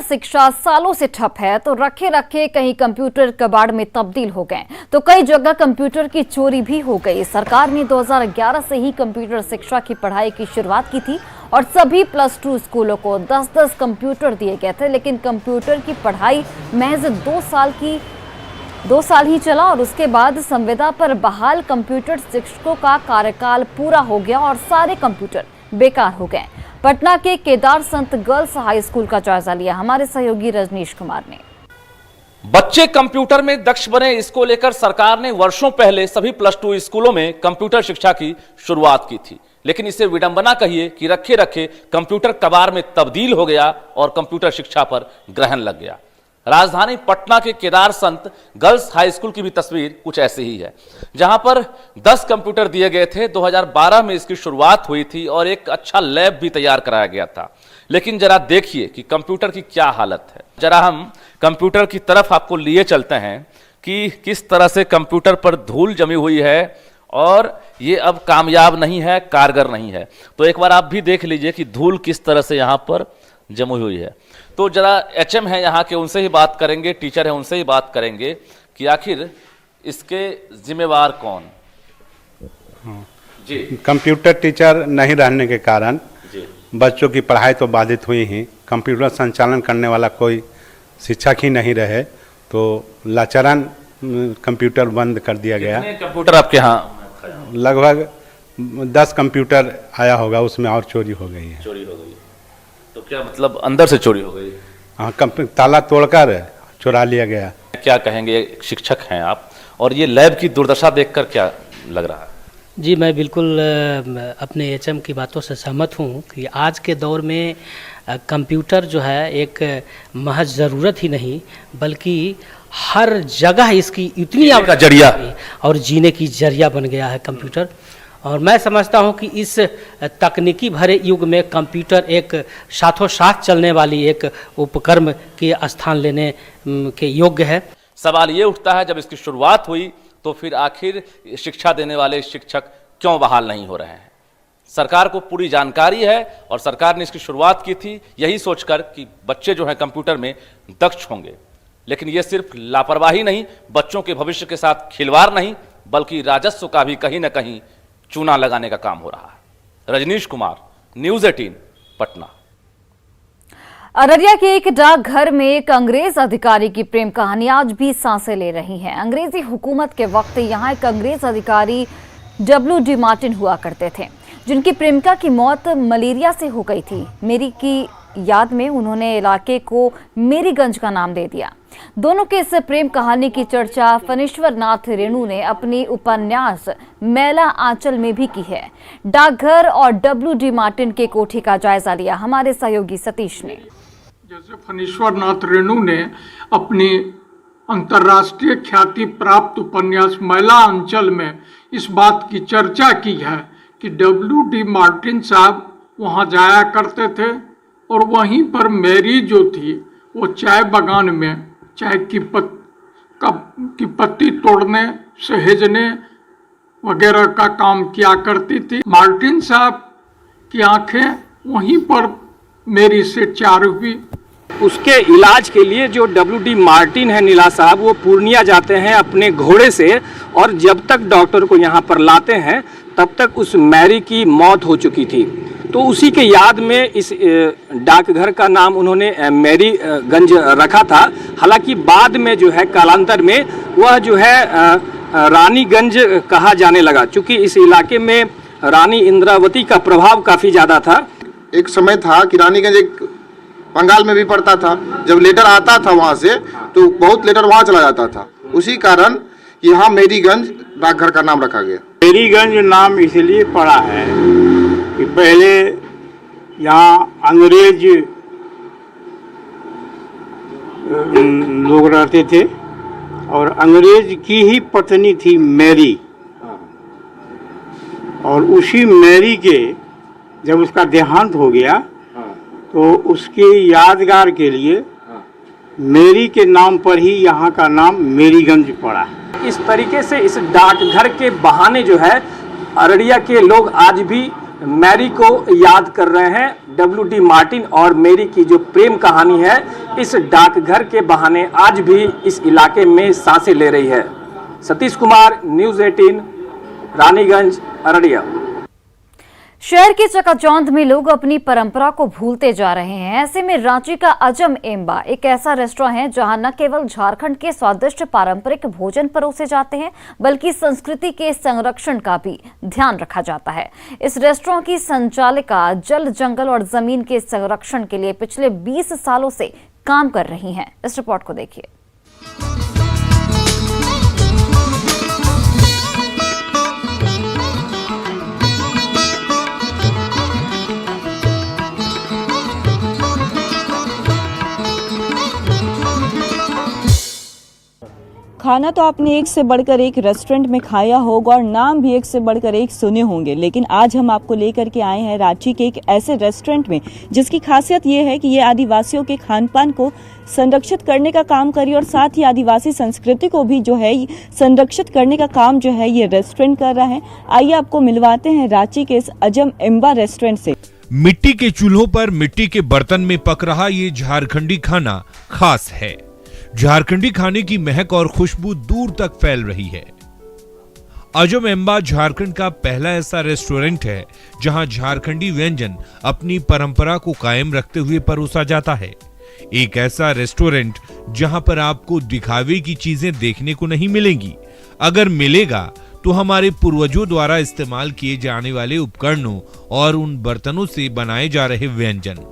शिक्षा सालों से ठप है तो रखे रखे कहीं कंप्यूटर कबाड़ में तब्दील हो गए तो कई जगह कंप्यूटर की चोरी भी हो गई। सरकार ने 2011 से ही कंप्यूटर शिक्षा की पढ़ाई की शुरुआत की थी और सभी +2 स्कूलों को 10-10 कंप्यूटर दिए गए थे, लेकिन कंप्यूटर की पढ़ाई महज 2 साल ही चला और उसके बाद संविदा पर बहाल कंप्यूटर शिक्षकों का कार्यकाल पूरा हो गया और सारे कंप्यूटर बेकार हो गए। पटना के केदार संत गर्ल्स हाई स्कूल का जायजा लिया हमारे सहयोगी रजनीश कुमार ने। बच्चे कंप्यूटर में दक्ष बने, इसको लेकर सरकार ने वर्षों पहले सभी +2 स्कूलों में कंप्यूटर शिक्षा की शुरुआत की थी, लेकिन इसे विडंबना कहिए कि रखे रखे कंप्यूटर कबाड़ में तब्दील हो गया और कंप्यूटर शिक्षा पर ग्रहण लग गया। राजधानी पटना के केदार संत गर्ल्स हाई स्कूल की भी तस्वीर कुछ ऐसी ही है, जहां पर 10 कंप्यूटर दिए गए थे। 2012 में इसकी शुरुआत हुई थी और एक अच्छा लैब भी तैयार कराया गया था, लेकिन जरा देखिए कि कंप्यूटर की क्या हालत है। जरा हम कंप्यूटर की तरफ आपको लिए चलते हैं कि किस तरह से कंप्यूटर पर धूल जमी हुई है और ये अब कामयाब नहीं है, कारगर नहीं है। तो एक बार आप भी देख लीजिए कि धूल किस तरह से यहाँ पर जमी हुई है। तो जरा HM है यहाँ के, उनसे ही बात करेंगे, टीचर है उनसे ही बात करेंगे कि आखिर इसके जिम्मेवार कौन। जी, कंप्यूटर टीचर नहीं रहने के कारण बच्चों की पढ़ाई तो बाधित हुई ही, कंप्यूटर संचालन करने वाला कोई शिक्षक ही नहीं रहे तो लाचारन कंप्यूटर बंद कर दिया गया। कंप्यूटर आपके यहाँ? लगभग 10 कंप्यूटर आया होगा, उसमें और चोरी हो गई है। चोरी हो गई तो क्या मतलब अंदर से चोरी हो गई? हाँ, ताला तोड़कर चुरा लिया गया। क्या कहेंगे, शिक्षक हैं आप और ये लैब की दुर्दशा देखकर क्या लग रहा है? जी, मैं बिल्कुल अपने HM की बातों से सहमत हूँ कि आज के दौर में कंप्यूटर जो है एक महज ज़रूरत ही नहीं बल्कि हर जगह इसकी इतनी का जरिया और जीने की जरिया बन गया है कंप्यूटर। और मैं समझता हूं कि इस तकनीकी भरे युग में कंप्यूटर एक साथों साथ चलने वाली एक उपकरण के स्थान लेने के योग्य है। सवाल ये उठता है, जब इसकी शुरुआत हुई तो फिर आखिर शिक्षा देने वाले शिक्षक क्यों बहाल नहीं हो रहे हैं? सरकार को पूरी जानकारी है और सरकार ने इसकी शुरुआत की थी यही सोचकर कि बच्चे जो हैं कंप्यूटर में दक्ष होंगे, लेकिन ये सिर्फ लापरवाही नहीं, बच्चों के भविष्य के साथ खिलवाड़ नहीं बल्कि राजस्व का भी कहीं ना कहीं चूना लगाने का काम हो रहा है। रजनीश कुमार, न्यूज़ 18, पटना। अररिया के एक डाकघर में एक अंग्रेज अधिकारी की प्रेम कहानी आज भी सांसें ले रही है। अंग्रेजी हुकूमत के वक्त यहाँ एक अंग्रेज अधिकारी W.D. मार्टिन हुआ करते थे, जिनकी प्रेमिका की मौत मलेरिया से हो गई थी। मेरी की याद में उन्होंने इलाके को मेरीगंज का नाम दे दिया। दोनों के इस प्रेम कहानी की चर्चा फणीश्वर नाथ रेणु ने अपनी उपन्यास मैला आंचल में भी की है। डाकघर और W.D. मार्टिन के कोठी का जायजा लिया हमारे सहयोगी सतीश ने। जैसे फणीश्वर नाथ रेणु ने अपनी अंतर्राष्ट्रीय ख्याति प्राप्त उपन्यास मैला आंचल में इस बात की चर्चा की है कि W.D. मार्टिन साहब वहां जाया करते थे और वहीं पर मैरी जो थी वो चाय बागान में चाय की पत्ती तोड़ने, सहेजने वगैरह का काम किया करती थी। मार्टिन साहब की आंखें वहीं पर मेरी से चार हुई। उसके इलाज के लिए जो W.D. मार्टिन है नीला साहब, वो पूर्णिया जाते हैं अपने घोड़े से और जब तक डॉक्टर को यहाँ पर लाते हैं तब तक उस मैरी की मौत हो चुकी थी। तो उसी के याद में इस डाकघर का नाम उन्होंने मेरीगंज रखा था। हालांकि बाद में जो है कालांतर में वह जो है रानीगंज कहा जाने लगा, क्योंकि इस इलाके में रानी इंद्रावती का प्रभाव काफ़ी ज़्यादा था। एक समय था कि रानीगंज एक बंगाल में भी पड़ता था, जब लेटर आता था वहाँ से तो बहुत लेटर वहाँ चला जाता था। उसी कारण यहाँ मेरीगंज डाकघर का नाम रखा गया। मेरीगंज नाम इसलिए पड़ा है कि पहले यहाँ अंग्रेज लोग रहते थे और अंग्रेज की ही पत्नी थी मैरी, और उसी मैरी के जब उसका देहांत हो गया तो उसके यादगार के लिए मैरी के नाम पर ही यहाँ का नाम मेरीगंज पड़ा। इस तरीके से इस डाकघर के बहाने जो है अररिया के लोग आज भी मैरी को याद कर रहे हैं। WD मार्टिन और मैरी की जो प्रेम कहानी है, इस डाकघर के बहाने आज भी इस इलाके में सांसें ले रही है। सतीश कुमार, न्यूज़ 18, रानीगंज, अररिया। शहर की चकाचौंध में लोग अपनी परंपरा को भूलते जा रहे हैं। ऐसे में रांची का अजम एम्बा एक ऐसा रेस्टोरेंट है जहां न केवल झारखंड के स्वादिष्ट पारंपरिक भोजन परोसे जाते हैं, बल्कि संस्कृति के संरक्षण का भी ध्यान रखा जाता है। इस रेस्टोरेंट की संचालिका जल, जंगल और जमीन के संरक्षण के लिए पिछले 20 सालों से काम कर रही हैं। इस रिपोर्ट को देखिए। खाना तो आपने एक से बढ़कर एक रेस्टोरेंट में खाया होगा और नाम भी एक से बढ़कर एक सुने होंगे, लेकिन आज हम आपको लेकर के आए हैं रांची के एक ऐसे रेस्टोरेंट में जिसकी खासियत ये है कि ये आदिवासियों के खान पान को संरक्षित करने का काम करी और साथ ही आदिवासी संस्कृति को भी जो है संरक्षित करने का काम जो है ये रेस्टोरेंट कर रहा है। आइए आपको मिलवाते हैं रांची के इस अजम एम्बा रेस्टोरेंट से। मिट्टी के चूल्हों पर मिट्टी के बर्तन में पक रहा ये झारखंडी खाना खास है। झारखंडी खाने की महक और खुशबू दूर तक फैल रही है। अजम एम्बा झारखंड का पहला ऐसा रेस्टोरेंट है जहां झारखंडी व्यंजन अपनी परंपरा को कायम रखते हुए परोसा जाता है। एक ऐसा रेस्टोरेंट जहां पर आपको दिखावे की चीजें देखने को नहीं मिलेंगी। अगर मिलेगा तो हमारे पूर्वजों द्वारा इस्तेमाल किए जाने वाले उपकरणों और उन बर्तनों से बनाए जा रहे व्यंजन।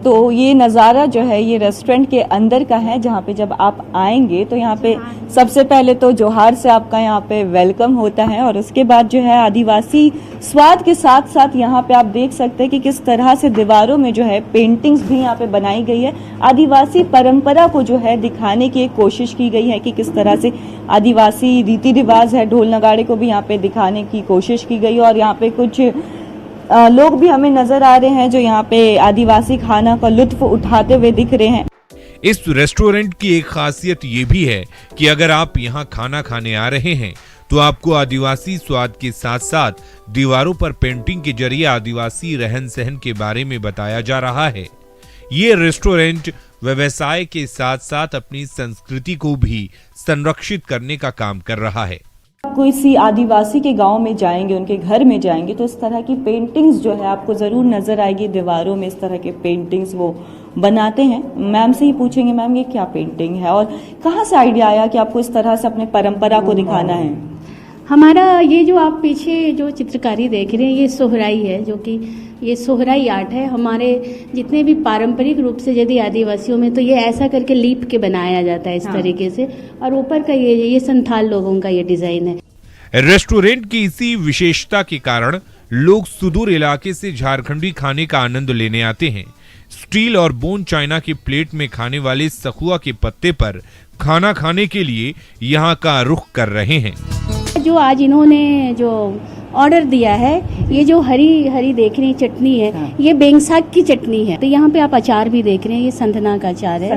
तो ये नज़ारा जो है ये रेस्टोरेंट के अंदर का है, जहाँ पे जब आप आएंगे तो यहाँ पे सबसे पहले तो जोहार से आपका यहाँ पे वेलकम होता है और उसके बाद जो है आदिवासी स्वाद के साथ साथ यहाँ पे आप देख सकते हैं कि किस तरह से दीवारों में जो है पेंटिंग्स भी यहाँ पे बनाई गई है। आदिवासी परंपरा को जो है दिखाने की एक कोशिश की गई है कि किस तरह से आदिवासी रीति रिवाज है, ढोल नगाड़े को भी यहाँ पे दिखाने की कोशिश की गई। और यहाँ पे कुछ लोग भी हमें नजर आ रहे हैं जो यहाँ पे आदिवासी खाना का लुत्फ उठाते हुए दिख रहे हैं। इस रेस्टोरेंट की एक खासियत ये भी है कि अगर आप यहाँ खाना खाने आ रहे हैं तो आपको आदिवासी स्वाद के साथ साथ दीवारों पर पेंटिंग के जरिए आदिवासी रहन सहन के बारे में बताया जा रहा है। ये रेस्टोरेंट व्यवसाय के साथ साथ अपनी संस्कृति को भी संरक्षित करने का काम कर रहा है। किसी आदिवासी के गांव में जाएंगे, उनके घर में जाएंगे तो इस तरह की पेंटिंग्स जो है आपको जरूर नजर आएगी। दीवारों में इस तरह के पेंटिंग्स वो बनाते हैं। मैम से ही पूछेंगे, मैम ये क्या पेंटिंग है और कहाँ से आइडिया आया कि आपको इस तरह से अपने परंपरा को दिखाना है? हमारा ये जो आप पीछे जो चित्रकारी देख रहे हैं ये सोहराई है, जो कि ये सोहराई आर्ट है। हमारे जितने भी पारंपरिक रूप से यदि आदिवासियों में तो ये ऐसा करके लीप के बनाया जाता है इस तरीके से, और ऊपर का ये संथाल लोगों का ये डिजाइन है। रेस्टोरेंट की इसी विशेषता के कारण लोग सुदूर इलाके से झारखंडी खाने का आनंद लेने आते हैं। स्टील और बोन चाइना की प्लेट में खाने वाले सखुआ के पत्ते पर खाना खाने के लिए यहाँ का रुख कर रहे हैं। जो आज इन्होंने जो ऑर्डर दिया है, ये जो हरी हरी देख रही चटनी है, ये बेंगसाक की चटनी है। तो यहाँ पे आप अचार भी देख रहे हैं, ये संधना का अचार है।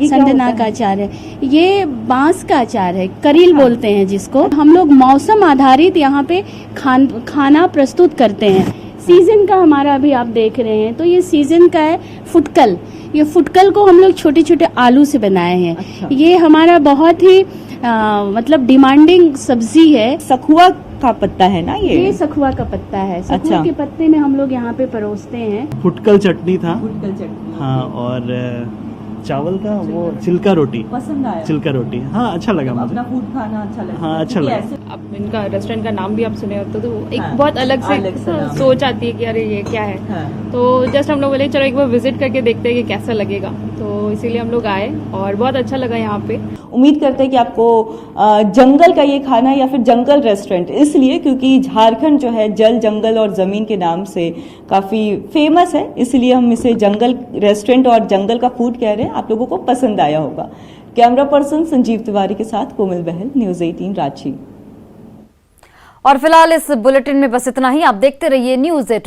संधना का अचार है, ये बांस का अचार है, करील बोलते हैं जिसको। हम लोग मौसम आधारित यहाँ पे खाना प्रस्तुत करते हैं। सीजन का हमारा अभी आप देख रहे हैं तो ये सीजन का है फुटकल। ये फुटकल को हम लोग छोटे छोटे आलू से बनाए हैं। अच्छा। ये हमारा बहुत ही मतलब डिमांडिंग सब्जी है। सखुआ का पत्ता है ना ये सखुआ का पत्ता है। सखुआ अच्छा। के पत्ते में हम लोग यहाँ पे परोसते हैं। फुटकल चटनी था। फुटकल चटनी, हाँ, और चावल का वो चिल्का रोटी पसंद आया। चिल्का रोटी, हाँ, अच्छा लगा मुझे। अपना फूड खाना अच्छा लगा। हाँ, अच्छा लगा। अब इनका रेस्टोरेंट का नाम भी आप सुने हो तो एक बहुत अलग से सोच आती है कि अरे ये क्या है। तो जस्ट हम लोग बोले चलो एक बार विजिट करके देखते हैं कि कैसा लगेगा, तो इसीलिए हम लोग आए और बहुत अच्छा लगा यहाँ पे। उम्मीद करते हैं कि आपको जंगल का ये खाना या फिर जंगल रेस्टोरेंट, इसलिए क्योंकि झारखंड जो है जल, जंगल और जमीन के नाम से काफी फेमस है, इसलिए हम इसे जंगल रेस्टोरेंट और जंगल का फूड कह रहे हैं। आप लोगों को पसंद आया होगा। कैमरा पर्सन संजीव तिवारी के साथ कोमल बहल, न्यूज़ 18 रांची। और फिलहाल इस बुलेटिन में बस इतना ही। आप देखते रहिए न्यूज़ 18।